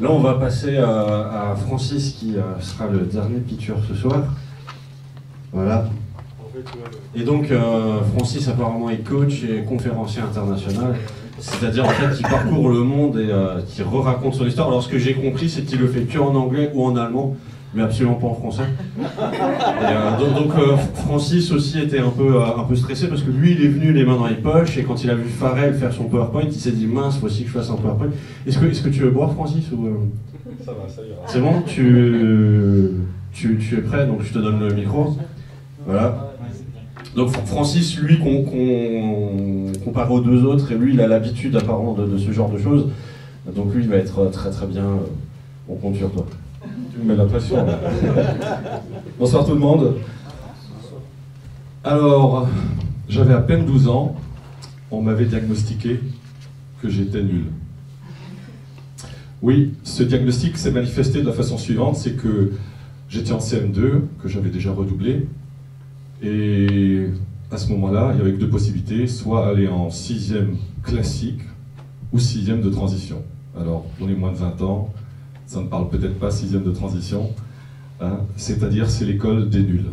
Là, on va passer à Francis qui sera le dernier pitcher ce soir. Voilà. Et donc, Francis apparemment est coach et conférencier international. C'est-à-dire en fait qu'il parcourt le monde et qu'il raconte son histoire. Alors ce que j'ai compris, c'est qu'il le fait que en anglais ou en allemand, mais absolument pas en français. Donc Francis aussi était un peu stressé parce que lui il est venu les mains dans les poches et quand il a vu Pharrell faire son PowerPoint, il s'est dit mince, faut aussi que je fasse un PowerPoint. Est-ce que tu veux boire, Francis ou Ça va, ça ira. C'est bon, tu es prêt, donc je te donne le micro. Voilà. Donc Francis, lui, comparé aux deux autres, et lui il a l'habitude apparemment de ce genre de choses, donc lui il va être très très bien. On compte sur toi. Tu me mets la pression. Bonsoir tout le monde. Alors, j'avais à peine 12 ans, on m'avait diagnostiqué que j'étais nul. Oui, ce diagnostic s'est manifesté de la façon suivante, c'est que j'étais en CM2, que j'avais déjà redoublé, et à ce moment-là, il y avait que deux possibilités, soit aller en 6e classique ou 6e de transition. Alors, pour les moins de 20 ans, ça ne parle peut-être pas 6e de transition, hein, c'est-à-dire c'est l'école des nuls.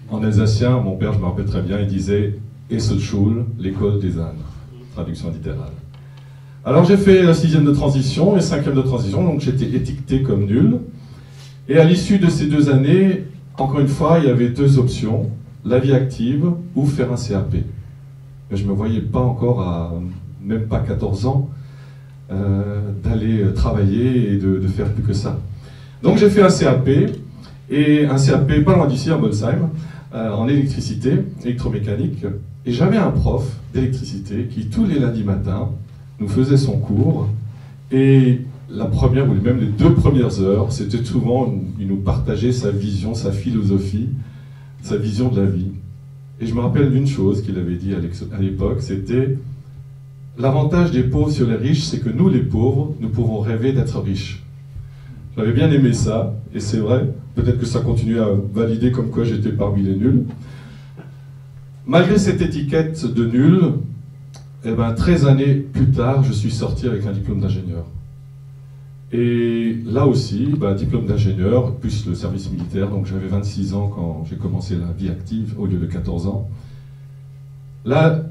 En alsacien, mon père, je me rappelle très bien, il disait « Esselschule, l'école des ânes », traduction littérale. Alors j'ai fait la 6e de transition et 5e de transition, donc j'étais étiqueté comme nul. Et à l'issue de ces 2 années, encore une fois, il y avait 2 options, la vie active ou faire un CAP. Mais je ne me voyais pas encore à même pas 14 ans, d'aller travailler et de faire plus que ça. Donc j'ai fait un CAP, et un CAP pas loin d'ici, à Molsheim, en électricité, électromécanique, et j'avais un prof d'électricité qui tous les lundis matins nous faisait son cours, et la première ou même les 2 premières heures, c'était souvent, il nous partageait sa vision, sa philosophie, sa vision de la vie. Et je me rappelle d'une chose qu'il avait dit à l'époque, c'était l'avantage des pauvres sur les riches, c'est que nous, les pauvres, nous pouvons rêver d'être riches. J'avais bien aimé ça, et c'est vrai, peut-être que ça continue à valider comme quoi j'étais parmi les nuls. Malgré cette étiquette de nul, eh ben, 13 années plus tard, je suis sorti avec un diplôme d'ingénieur. Et là aussi, diplôme d'ingénieur, plus le service militaire, donc j'avais 26 ans quand j'ai commencé la vie active, au lieu de 14 ans. Là,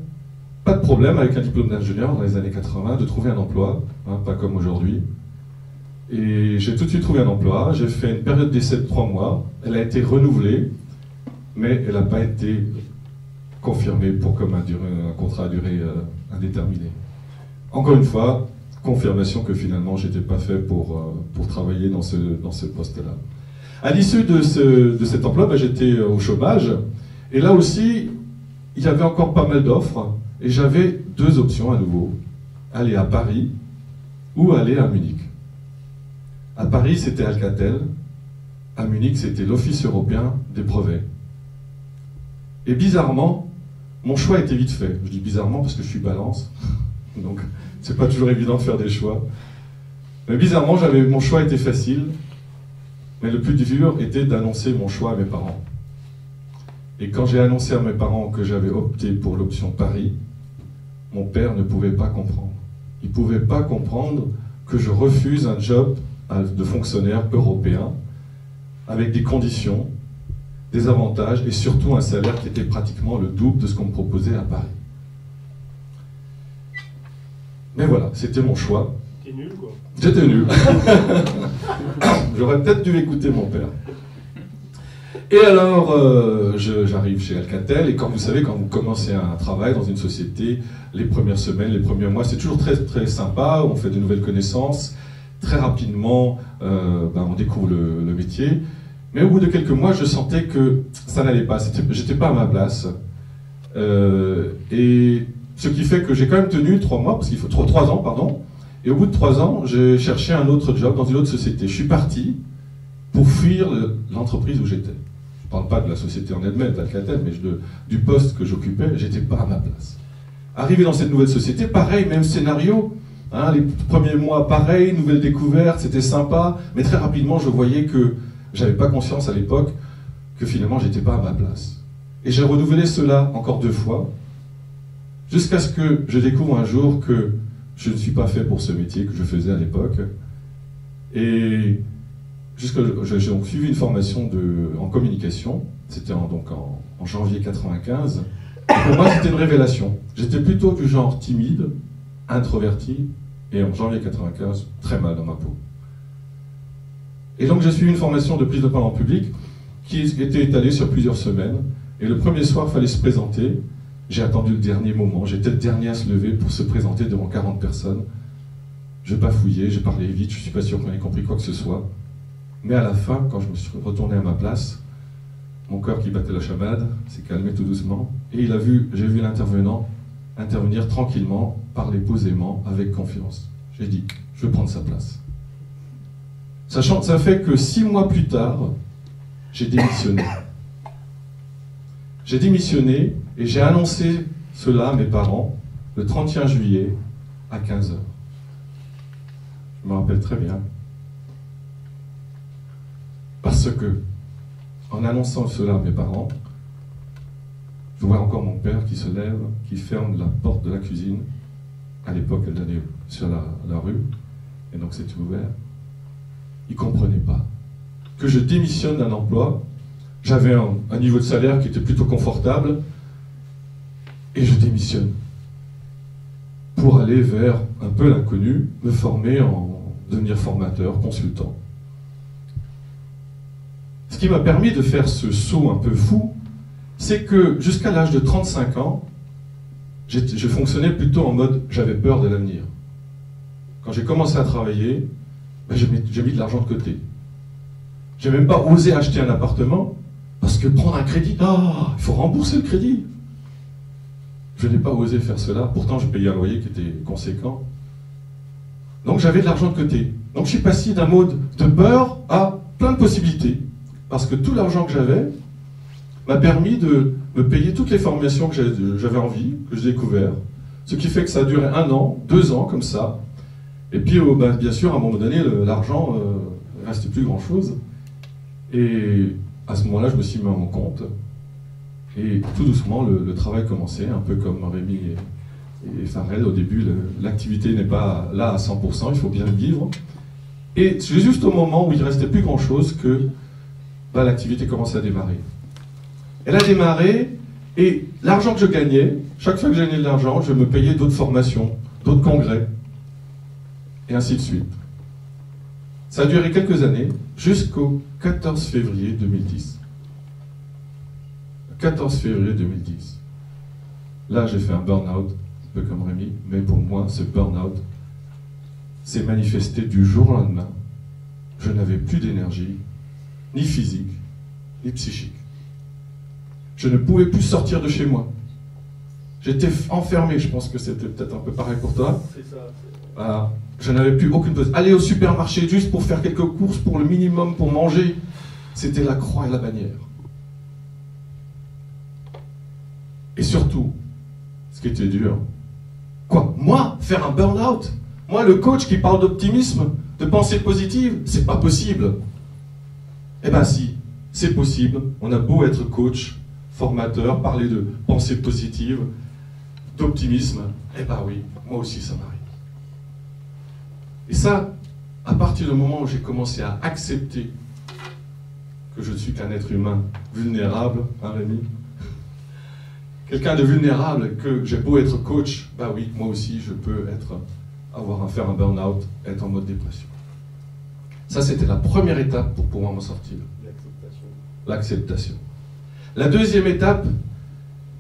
pas de problème avec un diplôme d'ingénieur dans les années 80 de trouver un emploi, hein, pas comme aujourd'hui. Et j'ai tout de suite trouvé un emploi, j'ai fait une période d'essai de 3 mois, elle a été renouvelée, mais elle n'a pas été confirmée pour comme un contrat à durée indéterminée. Encore une fois, confirmation que finalement j'étais pas fait pour travailler dans ce poste-là. À l'issue de cet emploi, j'étais au chômage, et là aussi, il y avait encore pas mal d'offres, et j'avais 2 options à nouveau, aller à Paris ou aller à Munich. À Paris, c'était Alcatel, à Munich, c'était l'Office européen des brevets. Et bizarrement, mon choix était vite fait. Je dis bizarrement parce que je suis balance, donc c'est pas toujours évident de faire des choix. Mais bizarrement, mon choix était facile, mais le plus dur était d'annoncer mon choix à mes parents. Et quand j'ai annoncé à mes parents que j'avais opté pour l'option Paris, mon père ne pouvait pas comprendre. Il ne pouvait pas comprendre que je refuse un job de fonctionnaire européen avec des conditions, des avantages et surtout un salaire qui était pratiquement le double de ce qu'on me proposait à Paris. Mais voilà, c'était mon choix. T'es nul, quoi. J'étais nul. J'aurais peut-être dû écouter mon père. Et alors, j'arrive chez Alcatel, et comme vous savez, quand vous commencez un travail dans une société, les premières semaines, les premiers mois, c'est toujours très, très sympa, on fait de nouvelles connaissances, très rapidement, on découvre le métier, mais au bout de quelques mois, je sentais que ça n'allait pas, j'étais pas à ma place. Et ce qui fait que j'ai quand même tenu 3 mois, parce qu'il faut 3 ans, pardon, et au bout de 3 ans, j'ai cherché un autre job dans une autre société. Je suis parti pour fuir l'entreprise où j'étais. Je ne parle pas de la société en elle-même, d'Alcatel, mais du poste que j'occupais, j'étais pas à ma place. Arrivé dans cette nouvelle société, pareil, même scénario. Hein, les premiers mois, pareil, nouvelle découverte, c'était sympa, mais très rapidement, je voyais que j'avais pas conscience à l'époque que finalement, j'étais pas à ma place. Et j'ai renouvelé cela encore 2 fois, jusqu'à ce que je découvre un jour que je ne suis pas fait pour ce métier que je faisais à l'époque, Et j'ai donc suivi une formation en communication, c'était donc en janvier 95. Et pour moi, c'était une révélation. J'étais plutôt du genre timide, introverti, et en janvier 95, très mal dans ma peau. Et donc j'ai suivi une formation de prise de parole en public qui était étalée sur plusieurs semaines. Et le premier soir, il fallait se présenter. J'ai attendu le dernier moment. J'étais le dernier à se lever pour se présenter devant 40 personnes. Je bafouillais, j'ai parlé vite, je ne suis pas sûr qu'on ait compris quoi que ce soit. Mais à la fin, quand je me suis retourné à ma place, mon cœur qui battait la chamade s'est calmé tout doucement. Et j'ai vu l'intervenant intervenir tranquillement, parler posément, avec confiance. J'ai dit, je vais prendre sa place. Sachant que ça fait que 6 mois plus tard, j'ai démissionné. J'ai démissionné et j'ai annoncé cela à mes parents le 31 juillet à 15h. Je me rappelle très bien. Parce que, en annonçant cela à mes parents, je vois encore mon père qui se lève, qui ferme la porte de la cuisine. À l'époque, elle donnait sur la rue, et donc c'était ouvert. Il ne comprenait pas que je démissionne d'un emploi. J'avais un niveau de salaire qui était plutôt confortable, et je démissionne pour aller vers un peu l'inconnu, me former devenir formateur, consultant. Ce qui m'a permis de faire ce saut un peu fou, c'est que jusqu'à l'âge de 35 ans, je fonctionnais plutôt en mode j'avais peur de l'avenir. Quand j'ai commencé à travailler, j'ai mis de l'argent de côté. J'ai même pas osé acheter un appartement parce que prendre un crédit, il faut rembourser le crédit. Je n'ai pas osé faire cela, pourtant je payais un loyer qui était conséquent. Donc j'avais de l'argent de côté. Donc je suis passé d'un mode de peur à plein de possibilités. Parce que tout l'argent que j'avais m'a permis de me payer toutes les formations que j'avais envie, que j'ai découvert. Ce qui fait que ça a duré 1 an, 2 ans comme ça. Et puis bien sûr, à un moment donné, l'argent ne restait plus grand chose. Et à ce moment-là, je me suis mis à mon compte. Et tout doucement, le travail commençait, un peu comme Rémi et Farrell. Au début, l'activité n'est pas là à 100%, il faut bien vivre. Et c'est juste au moment où il ne restait plus grand-chose que l'activité commençait à démarrer. Elle a démarré, et l'argent que je gagnais, chaque fois que je gagnais de l'argent, je me payais d'autres formations, d'autres congrès, et ainsi de suite. Ça a duré quelques années, jusqu'au 14 février 2010. Le 14 février 2010. Là, j'ai fait un burn-out, un peu comme Rémi, mais pour moi, ce burn-out s'est manifesté du jour au lendemain. Je n'avais plus d'énergie, ni physique, ni psychique. Je ne pouvais plus sortir de chez moi. J'étais enfermé, je pense que c'était peut-être un peu pareil pour toi. C'est ça. Je n'avais plus aucune place. Aller au supermarché juste pour faire quelques courses, pour le minimum, pour manger, c'était la croix et la bannière. Et surtout, ce qui était dur, quoi, moi, faire un burn-out? Moi, le coach qui parle d'optimisme, de pensée positive, c'est pas possible. Eh ben si, c'est possible. On a beau être coach, formateur, parler de pensée positive, d'optimisme, eh ben oui, moi aussi ça m'arrive. Et ça, à partir du moment où j'ai commencé à accepter que je ne suis qu'un être humain vulnérable, hein Rémi? Quelqu'un de vulnérable, que j'ai beau être coach, bah oui, moi aussi je peux faire un burn-out, être en mode dépression. Ça, c'était la première étape pour pouvoir m'en sortir. L'acceptation. La deuxième étape,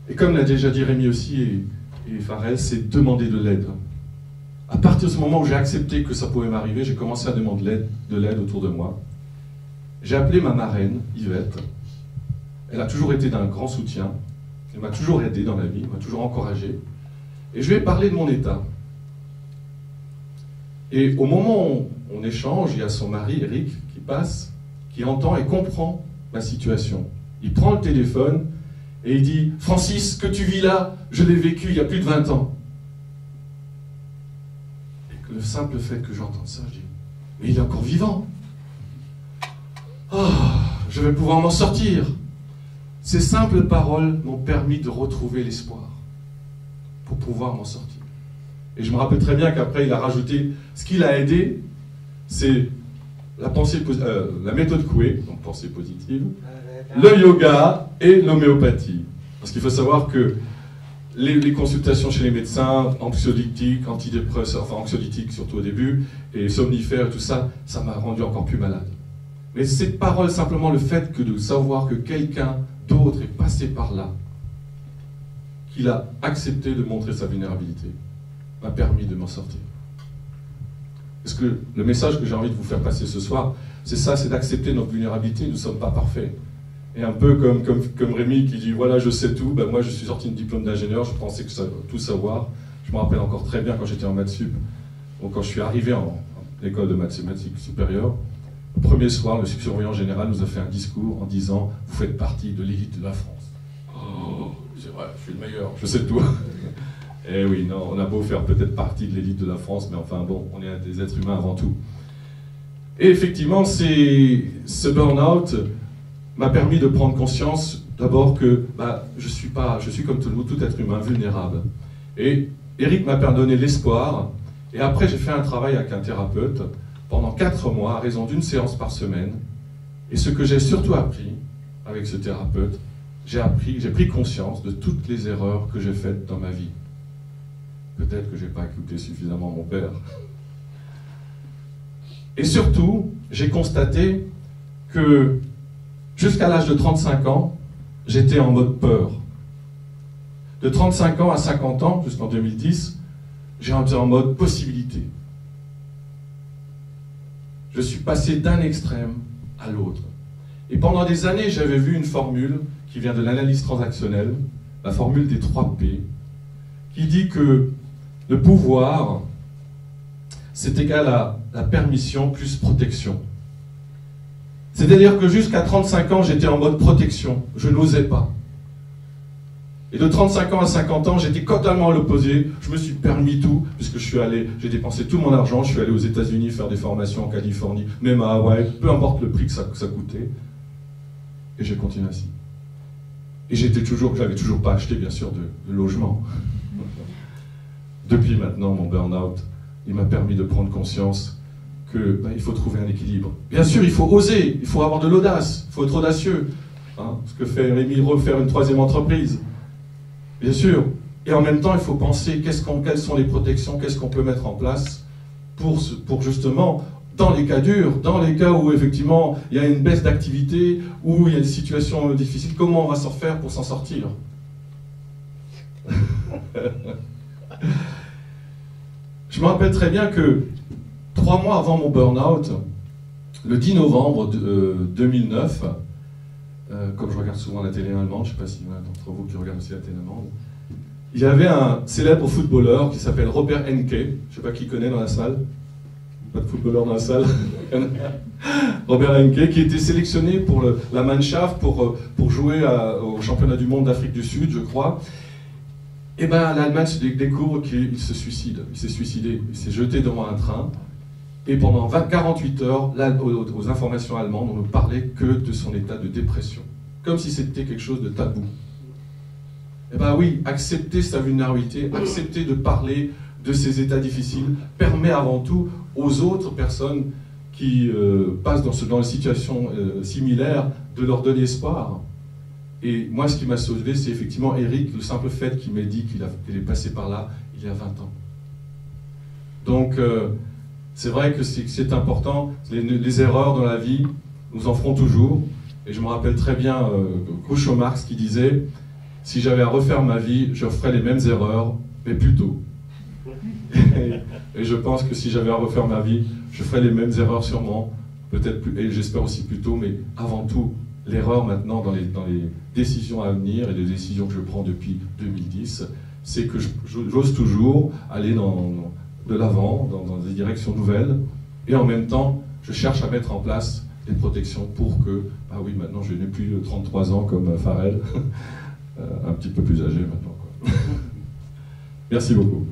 et comme l'a déjà dit Rémi aussi et Farrell, c'est demander de l'aide. À partir de ce moment où j'ai accepté que ça pouvait m'arriver, j'ai commencé à demander de l'aide autour de moi. J'ai appelé ma marraine, Yvette. Elle a toujours été d'un grand soutien. Elle m'a toujours aidé dans la vie, m'a toujours encouragé. Et je lui ai parlé de mon état. Et au moment où on échange, il y a son mari, Eric, qui passe, qui entend et comprend ma situation. Il prend le téléphone et il dit « Francis, ce que tu vis là, je l'ai vécu il y a plus de 20 ans. » Et le simple fait que j'entende ça, je dis « Mais il est encore vivant. Je vais pouvoir m'en sortir. » Ces simples paroles m'ont permis de retrouver l'espoir pour pouvoir m'en sortir. Et je me rappelle très bien qu'après, il a rajouté, ce qui l'a aidé, c'est la méthode Coué, donc pensée positive, le yoga et l'homéopathie. Parce qu'il faut savoir que les consultations chez les médecins, anxiolytiques, antidépresseurs, enfin anxiolytiques surtout au début, et somnifères et tout ça, ça m'a rendu encore plus malade. Mais ces paroles, simplement le fait que de savoir que quelqu'un d'autre est passé par là, qu'il a accepté de montrer sa vulnérabilité, m'a permis de m'en sortir. Parce que le message que j'ai envie de vous faire passer ce soir, c'est ça, c'est d'accepter notre vulnérabilité, nous ne sommes pas parfaits. Et un peu comme Rémi qui dit, voilà, je sais tout, ben moi je suis sorti de diplôme d'ingénieur, je pensais que ça tout savoir. Je me rappelle encore très bien quand j'étais en maths sup, donc quand je suis arrivé en école de mathématiques supérieure, le premier soir, le surveillant général nous a fait un discours en disant, vous faites partie de l'élite de la France. Oh, c'est vrai, je suis le meilleur, je sais tout. Eh oui, non, on a beau faire peut-être partie de l'élite de la France, mais enfin bon, on est des êtres humains avant tout. Et effectivement, ce burn-out m'a permis de prendre conscience d'abord que je suis comme tout être humain, vulnérable. Et Eric m'a donné l'espoir, et après j'ai fait un travail avec un thérapeute pendant 4 mois, à raison d'une séance par semaine. Et ce que j'ai surtout appris avec ce thérapeute, j'ai pris conscience de toutes les erreurs que j'ai faites dans ma vie. Peut-être que je n'ai pas écouté suffisamment mon père. Et surtout, j'ai constaté que jusqu'à l'âge de 35 ans, j'étais en mode peur. De 35 ans à 50 ans, jusqu'en 2010, j'ai été en mode possibilité. Je suis passé d'un extrême à l'autre. Et pendant des années, j'avais vu une formule qui vient de l'analyse transactionnelle, la formule des 3 P, qui dit que le pouvoir, c'est égal à la permission plus protection. C'est-à-dire que jusqu'à 35 ans, j'étais en mode protection, je n'osais pas. Et de 35 ans à 50 ans, j'étais totalement à l'opposé, je me suis permis tout, puisque j'ai dépensé tout mon argent, je suis allé aux États-Unis faire des formations en Californie, même à Hawaï, peu importe le prix que ça coûtait, et j'ai continué ainsi. Et j'avais toujours pas acheté, bien sûr, de logement. Depuis maintenant, mon burn-out, il m'a permis de prendre conscience qu'il faut trouver un équilibre. Bien sûr, il faut oser, il faut avoir de l'audace, il faut être audacieux. Hein, ce que fait Rémi, refaire une 3e entreprise. Bien sûr. Et en même temps, il faut penser quelles sont les protections, qu'est-ce qu'on peut mettre en place pour justement, dans les cas durs, dans les cas où effectivement il y a une baisse d'activité, où il y a des situations difficiles, comment on va s'en faire pour s'en sortir? Je me rappelle très bien que 3 mois avant mon burn-out, le 10 novembre 2009, comme je regarde souvent la télé allemande, je ne sais pas si y en a d'entre vous qui regardent aussi la télé allemande, il y avait un célèbre footballeur qui s'appelle Robert Enke, je ne sais pas qui connaît dans la salle, pas de footballeur dans la salle, Robert Enke, qui était sélectionné pour la Mannschaft pour jouer au championnat du monde d'Afrique du Sud, je crois. Et bien l'Allemagne se découvre qu'il se suicide, il s'est suicidé, il s'est jeté devant un train, et pendant 48 heures, aux informations allemandes, on ne parlait que de son état de dépression, comme si c'était quelque chose de tabou. Eh bien oui, accepter sa vulnérabilité, accepter de parler de ces états difficiles, permet avant tout aux autres personnes qui passent dans une situation similaire de leur donner espoir. Et moi, ce qui m'a sauvé, c'est effectivement Eric, le simple fait qu'il m'ait dit qu'il est passé par là il y a 20 ans. Donc, c'est vrai que c'est important. Les erreurs dans la vie, nous en ferons toujours. Et je me rappelle très bien Groucho Marx qui disait « Si j'avais à refaire ma vie, je ferais les mêmes erreurs, mais plus tôt. » Et je pense que si j'avais à refaire ma vie, je ferais les mêmes erreurs sûrement, peut-être plus, et j'espère aussi plus tôt, mais avant tout, l'erreur maintenant dans les décisions à venir et les décisions que je prends depuis 2010, c'est que j'ose toujours aller de l'avant, dans des directions nouvelles, et en même temps, je cherche à mettre en place des protections pour que, ah oui, maintenant je n'ai plus 33 ans comme Farrell, un petit peu plus âgé maintenant, quoi. Merci beaucoup.